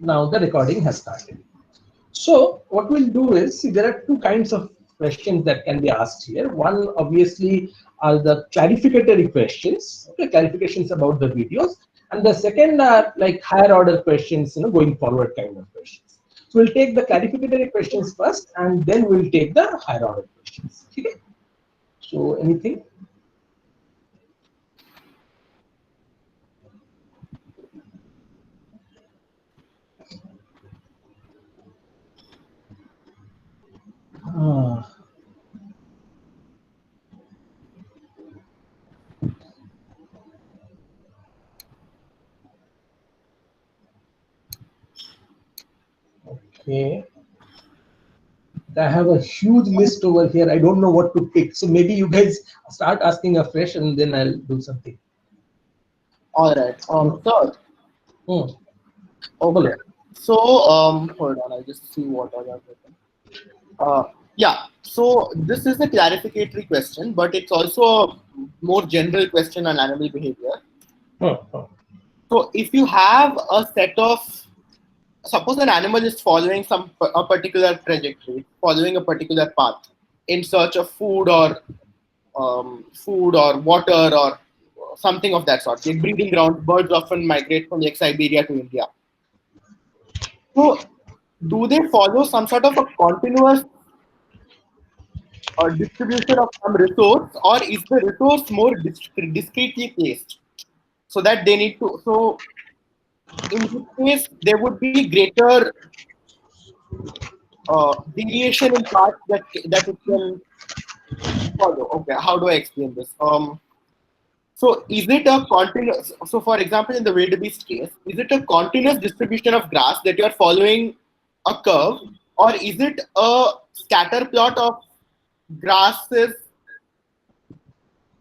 Now the recording has started. So what we'll do is, see, there are two kinds of questions that can be asked here. One obviously are the clarificatory questions, okay, clarifications about the videos, and the second are like higher order questions, going forward kind of questions. So we'll take the clarificatory questions first, and then we'll take the higher order questions. Okay. So anything? Ah. Okay. I have a huge list over here. I don't know what to pick. So maybe you guys start asking afresh and then I'll do something. All right. So. Okay. Okay. So hold on. I'll just see what I have written. Yeah. So this is a clarificatory question, but it's also a more general question on animal behavior. So if you have a set of, suppose an animal is following a particular trajectory, following a particular path in search of food or water or something of that sort. Like breeding grounds, birds often migrate from like Siberia to India. So do they follow some sort of a continuous distribution of some resource, or is the resource more discretely placed? So that they need to. So in this case, there would be greater deviation in paths that it can follow. Okay, how do I explain this? So is it a continuous? So for example, in the wildebeest case, is it a continuous distribution of grass that you are following a curve, or is it a scatter plot of grasses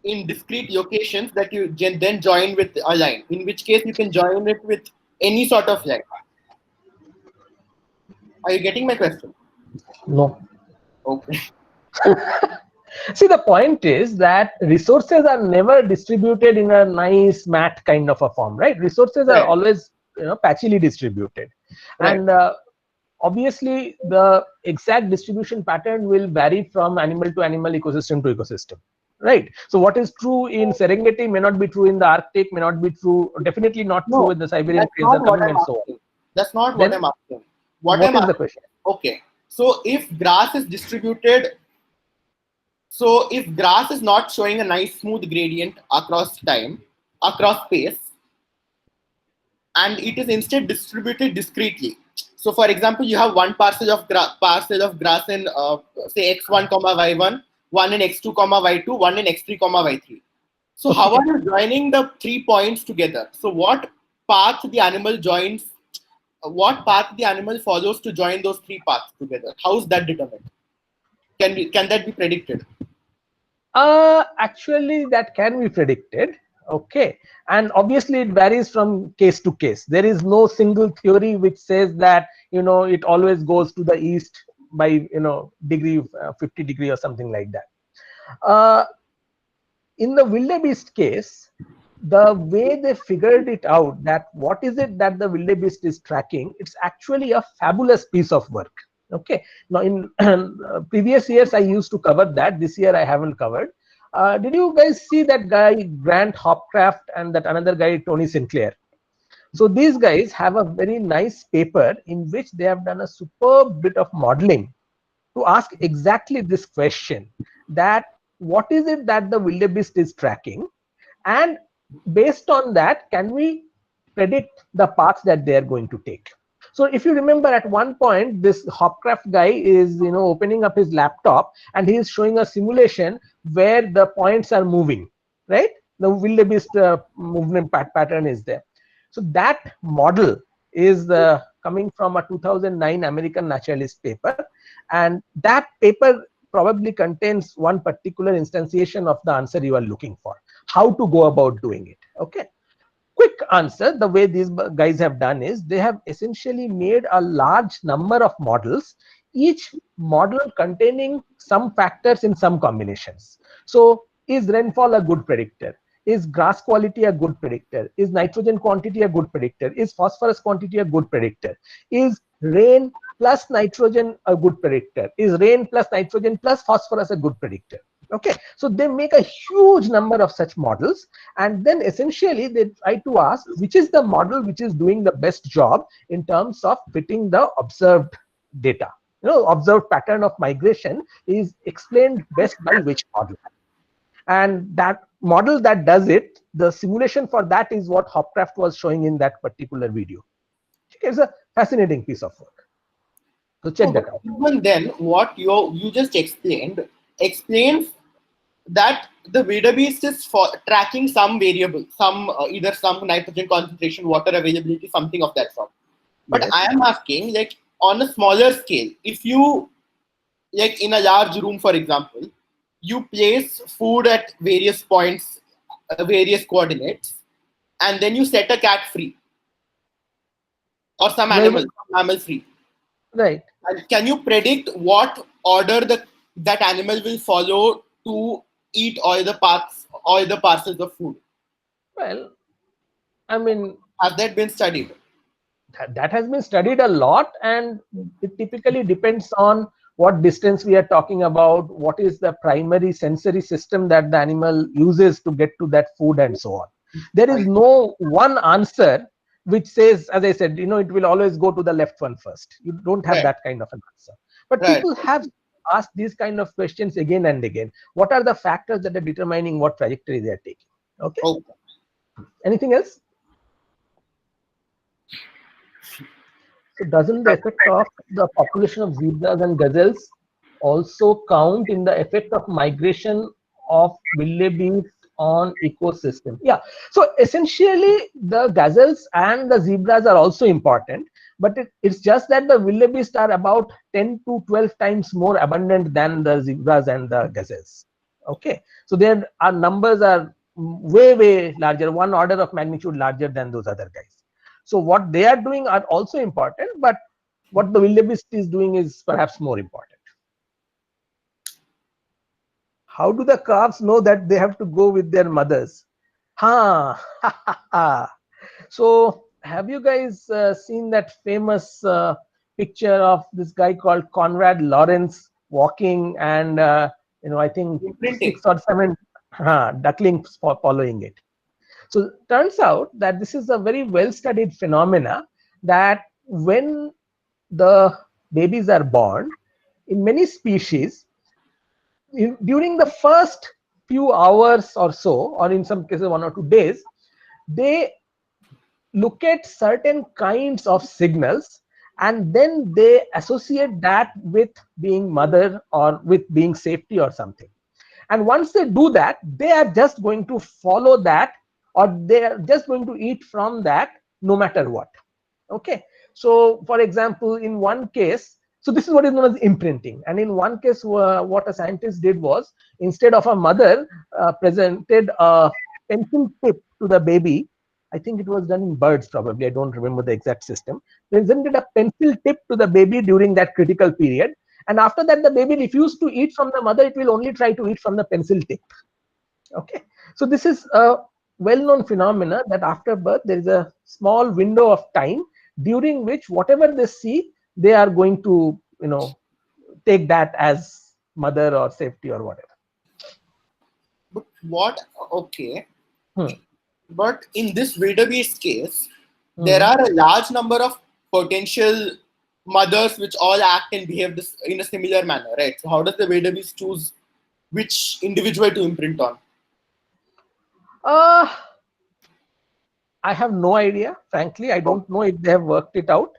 in discrete locations that you then join with a line? In which case, you can join it with any sort of line. Are you getting my question? No. Okay. See, the point is that resources are never distributed in a nice mat kind of a form, right? Resources are always, patchily distributed, and obviously the exact distribution pattern will vary from animal to animal, ecosystem to ecosystem, right? So what is true in Serengeti may not be true in the Arctic, may not be true, definitely not true in the Siberian freezer coming, and so on. That's not what I'm asking. What is the question? Okay, so if grass is distributed, so if grass is not showing a nice smooth gradient across time, across space, and it is instead distributed discretely. So for example, you have one parcel of grass in say x1, y1, one in x2, y2, one in x3, y3. So how are you joining the 3 points together? So what path the animal joins? What path the animal follows to join those 3 paths together? How is that determined? Can that be predicted? Actually, that can be predicted. Okay, and obviously it varies from case to case. There is no single theory which says that it always goes to the east by degree 50 degree or something like that. In the wildebeest case, the way they figured it out, that what is it that the wildebeest is tracking, it's actually a fabulous piece of work. Okay, now in previous years I used to cover that. This year I haven't covered. Did you guys see that guy Grant Hopcraft and that another guy Tony Sinclair? So these guys have a very nice paper in which they have done a superb bit of modeling to ask exactly this question, that what is it that the wildebeest is tracking, and based on that, can we predict the paths that they are going to take? So if you remember, at one point this Hopcraft guy is opening up his laptop and he is showing a simulation where the points are moving, right? The wildebeest movement pattern is there. So that model is coming from a 2009 American naturalist paper, and that paper probably contains one particular instantiation of the answer you are looking for, how to go about doing it. Okay, quick answer, the way these guys have done is they have essentially made a large number of models, each model containing some factors in some combinations. So is rainfall a good predictor? Is grass quality a good predictor? Is nitrogen quantity a good predictor? Is phosphorus quantity a good predictor? Is rain plus nitrogen a good predictor? Is rain plus nitrogen plus phosphorus a good predictor? Okay, so they make a huge number of such models, and then essentially they try to ask which is the model which is doing the best job in terms of fitting the observed data. Observed pattern of migration is explained best by which model, and that model that does it, the simulation for that is what Hopcraft was showing in that particular video. It's a fascinating piece of work, so check that out. Even then, what you just explained explains that the wildebeest is for tracking some variable, some either some nitrogen concentration, water availability, something of that sort. But Yes. I am asking, like, on a smaller scale, if you, like, in a large room, for example, you place food at various points, various coordinates, and then you set a cat free or some mammal free. Right. And can you predict what order that animal will follow to eat all the parcels of food? Well, I mean, Has that been studied? that has been studied a lot, and it typically depends on what distance we are talking about, what is the primary sensory system that the animal uses to get to that food, and so on. There is no one answer which says, as I said, it will always go to the left one first. You don't have that kind of an answer. But people have asked these kind of questions again and again. What are the factors that are determining what trajectory they are taking? Okay. Anything else? So doesn't the effect of the population of zebras and gazelles also count in the effect of migration of wildebeest on ecosystem? Yeah. So essentially, the gazelles and the zebras are also important, but it's just that the wildebeest are about 10 to 12 times more abundant than the zebras and the gazelles. Okay. So their numbers are way larger, one order of magnitude larger than those other guys. So what they are doing are also important, but what the wildebeest is doing is perhaps more important. How do the calves know that they have to go with their mothers? So have you guys seen that famous picture of this guy called Konrad Lorenz walking, and I think 6 or 7 ducklings following it? So turns out that this is a very well studied phenomena, that when the babies are born, in many species, during the first few hours or so, or in some cases 1 or 2 days, they look at certain kinds of signals, and then they associate that with being mother or with being safety or something. And once they do that, they are just going to follow that, or they are just going to eat from that no matter what. Okay. So for example, in one case, so this is what is known as imprinting. And in one case, what a scientist did was, instead of a mother presented a pencil tip to the baby, I think it was done in birds probably, I don't remember the exact system, presented a pencil tip to the baby during that critical period. And after that, the baby refused to eat from the mother, it will only try to eat from the pencil tip. Okay. So this is a well-known phenomena, that after birth, there is a small window of time during which whatever they see, they are going to, take that as mother or safety or whatever. But but in this wildebeest case, there are a large number of potential mothers which all act and behave in a similar manner, right? So how does the wildebeest choose which individual to imprint on? I have no idea. Frankly, I don't know if they have worked it out.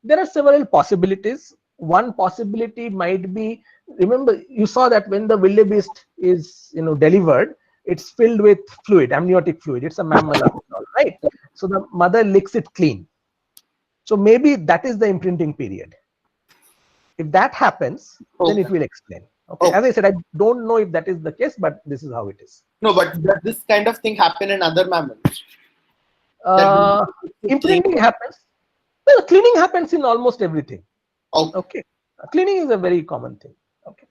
There are several possibilities. One possibility might be, remember, you saw that when the wildebeest is, delivered, it's filled with fluid, amniotic fluid. It's a mammal, right? So the mother licks it clean. So maybe that is the imprinting period. If that happens, then it will explain. Okay. As I said, I don't know if that is the case, but this is how it is. No, but does this kind of thing happen in other mammals? Imprinting happens. Well, cleaning happens in almost everything. Okay. Cleaning is a very common thing. Okay.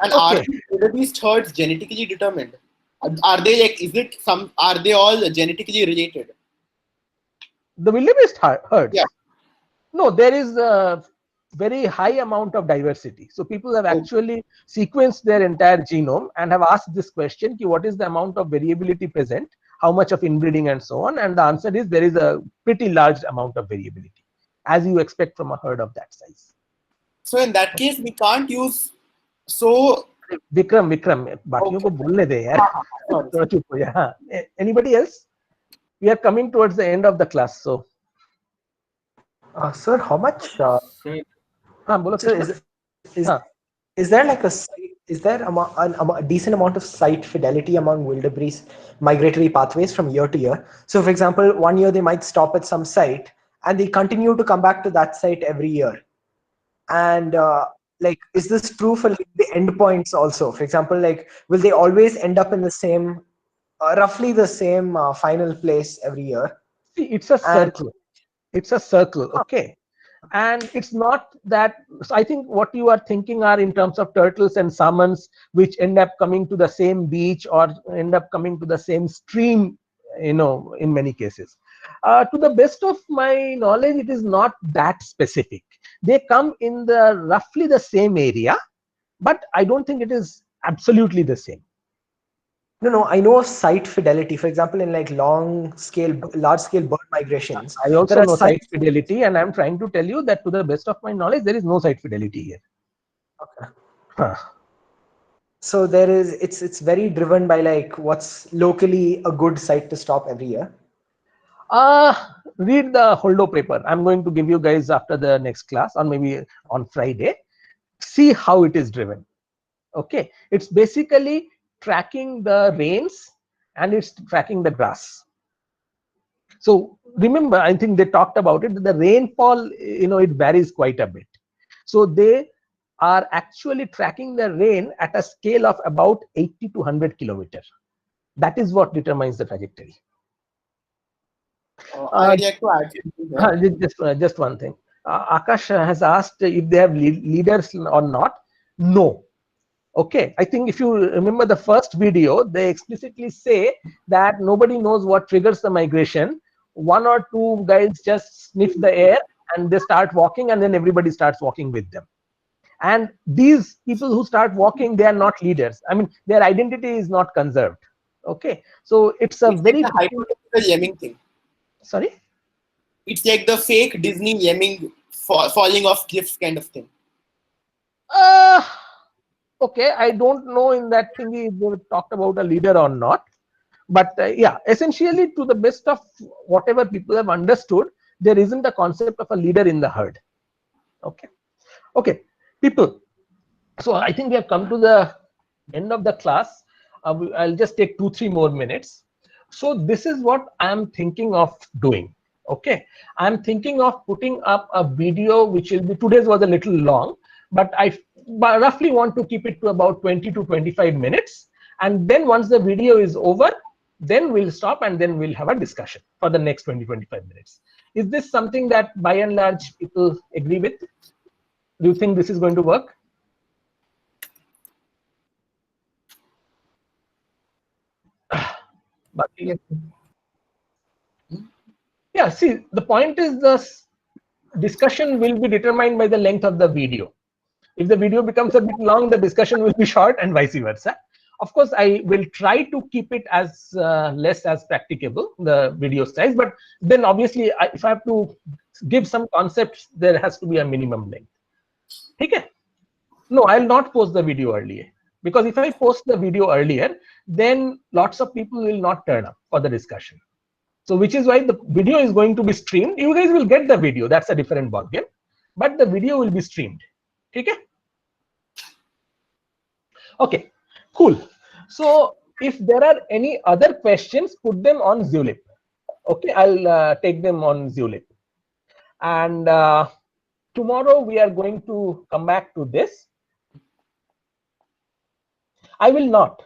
And are wildebeest herds genetically determined? Are they like, is it some, are they all genetically related? The wildebeest herds. Yeah. No, there is a very high amount of diversity. So people have actually sequenced their entire genome and have asked this question: what is the amount of variability present, how much of inbreeding, and so on? And the answer is there is a pretty large amount of variability, as you expect from a herd of that size. So in that case, we can't use. So Vikram, बाकियों को बोलने दे यार. थोड़ा चुप हो जा. हाँ. Anybody else? We are coming towards the end of the class, so. Sir, how much? हाँ, बोलो. Sir, is there like is there a decent amount of site fidelity among wildebeest migratory pathways from year to year? So, for example, one year they might stop at some site and they continue to come back to that site every year. And like, is this true for like, the endpoints also? For example, like, will they always end up in the same, roughly the same final place every year? See, it's a circle. It's a circle, okay? And it's not that. So I think what you are thinking are in terms of turtles and salmons, which end up coming to the same beach or end up coming to the same stream, you know, in many cases. To the best of my knowledge, it is not that specific. They come in the roughly the same area, but I don't think it is absolutely the same. No, I know of site fidelity. For example, in like large scale bird migrations. I also know site fidelity, and I'm trying to tell you that to the best of my knowledge, there is no site fidelity here. Okay. Huh. So there is, it's very driven by like what's locally a good site to stop every year. Read the Holdo paper. I'm going to give you guys after the next class, or maybe on Friday. See how it is driven. Okay, it's basically tracking the rains and it's tracking the grass. So remember, I think they talked about it. The rainfall, you know, it varies quite a bit. So they are actually tracking the rain at a scale of about 80 to 100 kilometers. That is what determines the trajectory. I'd like to add just one thing. Akash has asked if they have leaders or not. No. Okay, I think if you remember the first video, they explicitly say that nobody knows what triggers the migration. One or two guys just sniff the air and they start walking, and then everybody starts walking with them. And these people who start walking, they are not leaders. I mean, their identity is not conserved. Okay, so it's a very like hypothetical lemming thing. Sorry? It's like the fake Disney lemming falling off cliffs kind of thing. Okay, I don't know in that thing if they talked about a leader or not. But yeah, essentially, to the best of whatever people have understood, there isn't a concept of a leader in the herd. Okay, people. So I think we have come to the end of the class. I'll just take 2-3 more minutes. So this is what I'm thinking of doing. Okay, I'm thinking of putting up a video which will be, today's was a little long, but I roughly want to keep it to about 20 to 25 minutes. And then once the video is over, then we'll stop and then we'll have a discussion for the next 20-25 minutes. Is this something that by and large people agree with? Do you think this is going to work? Yeah, see, the point is the discussion will be determined by the length of the video. If the video becomes a bit long, the discussion will be short, and vice versa. Of course, I will try to keep it as less as practicable, the video size, but then obviously if I have to give some concepts, there has to be a minimum length. Okay? No, I'll not post the video earlier, because if I post the video earlier, then lots of people will not turn up for the discussion. So which is why the video is going to be streamed. You guys will get the video. That's a different ballgame, but the video will be streamed. Okay? Okay, cool. So if there are any other questions, put them on Zulip. Okay, I'll take them on Zulip. And tomorrow we are going to come back to this. I will not.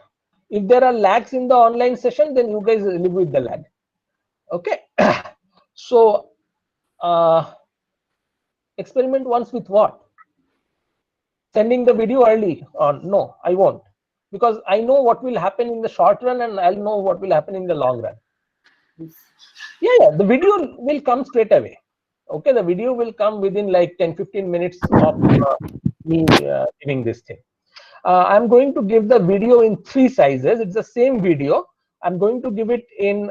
If there are lags in the online session, then you guys live with the lag. Okay. So experiment once with what? Sending the video early? Or no, I won't. because I know what will happen in the short run and I'll know what will happen in the long run. Yeah, the video will come straight away. Okay, the video will come within like 10-15 minutes of me giving this thing. I'm going to give the video in 3 sizes. It's the same video. I'm going to give it in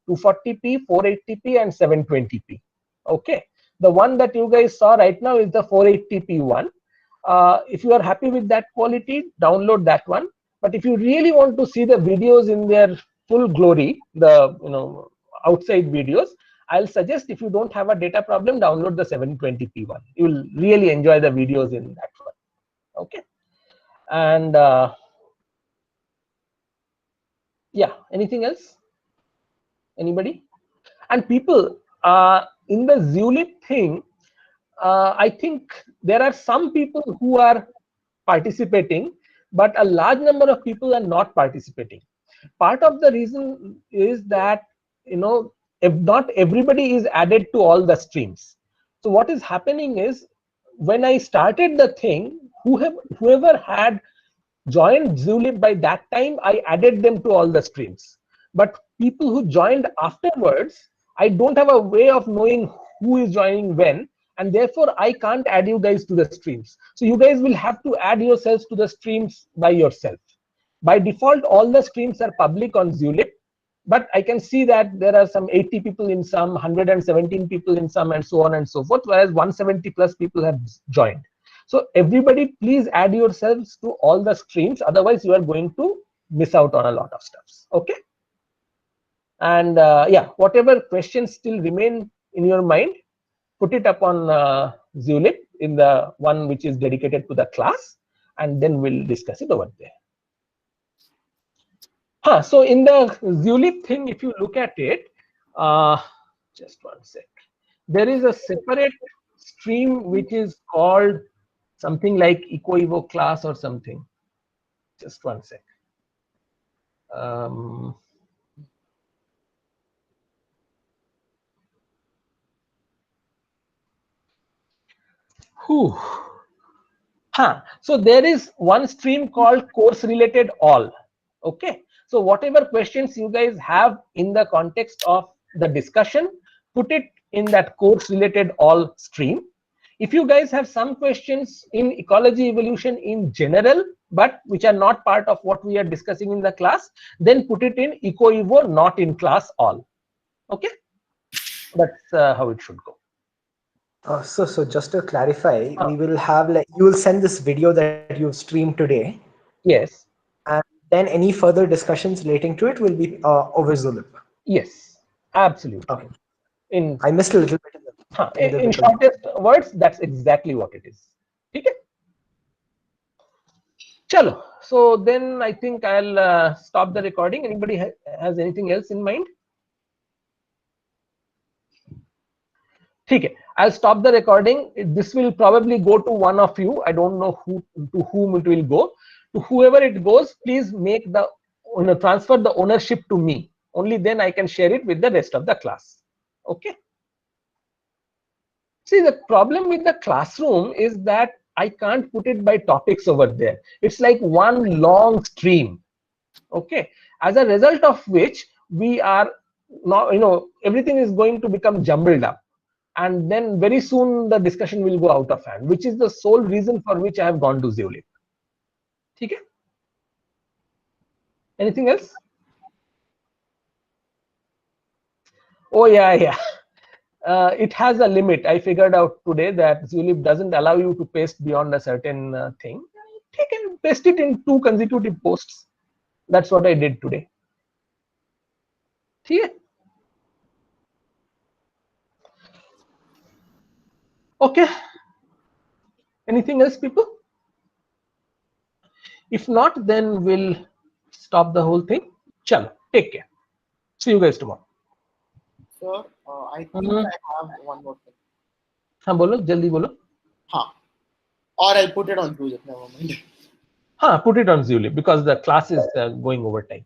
240p, 480p, and 720p. Okay, the one that you guys saw right now is the 480p one. If you are happy with that quality, download that one. But if you really want to see the videos in their full glory, the outside videos, I'll suggest, if you don't have a data problem, download the 720p one. You will really enjoy the videos in that one. Okay, and yeah, anything else? Anybody? And people, in the Zulip thing, I think there are some people who are participating, but a large number of people are not participating. Part of the reason is that, if not everybody is added to all the streams. So what is happening is, when I started the thing, whoever had joined Zulip by that time, I added them to all the streams. But people who joined afterwards, I don't have a way of knowing who is joining when, and therefore I can't add you guys to the streams. So you guys will have to add yourselves to the streams by yourself. By default, all the streams are public on Zulip, but I can see that there are some 80 people in some, 117 people in some, and so on and so forth, whereas 170 plus people have joined. So everybody, please add yourselves to all the streams, otherwise you are going to miss out on a lot of stuff. Okay, and yeah, whatever questions still remain in your mind, put it up on Zulip in the one which is dedicated to the class, and then we'll discuss it over there. So in the Zulip thing, if you look at it, just one sec, there is a separate stream which is called something like EcoEvo class or something. Just one sec. So there is one stream called course related all. Okay, so whatever questions you guys have in the context of the discussion, put it in that course related all stream. If you guys have some questions in ecology evolution in general, but which are not part of what we are discussing in the class, then put it in EcoEvo, not in class all. Okay, that's how it should go. So just to clarify, we will have, like, you will send this video that you've streamed today. Yes. And then any further discussions relating to it will be over Zulip. Yes, absolutely. Okay. I missed a little bit. In shortest words, that's exactly what it is. Okay. Chalo. So then I think I'll stop the recording. Anybody has anything else in mind? Okay. I'll stop the recording. This will probably go to one of you. I don't know to whom it will go. To whoever it goes, please make the transfer the ownership to me. Only then I can share it with the rest of the class. Okay. See, the problem with the classroom is that I can't put it by topics over there. It's like one long stream. Okay. As a result of which, we are now, everything is going to become jumbled up. And then very soon the discussion will go out of hand, which is the sole reason for which I have gone to Zulip. Okay. Anything else? Oh yeah. It has a limit. I figured out today that Zulip doesn't allow you to paste beyond a certain thing. You can paste it in 2 consecutive posts. That's what I did today. See? Okay. Anything else, people? If not, then we'll stop the whole thing. Chalo, take care. See you guys tomorrow. Sir, I think I have one more thing. हाँ बोलो, जल्दी बोलो. हाँ. Or I'll put it on Zulip. Never mind. Put it on Zulip because the class is going over time.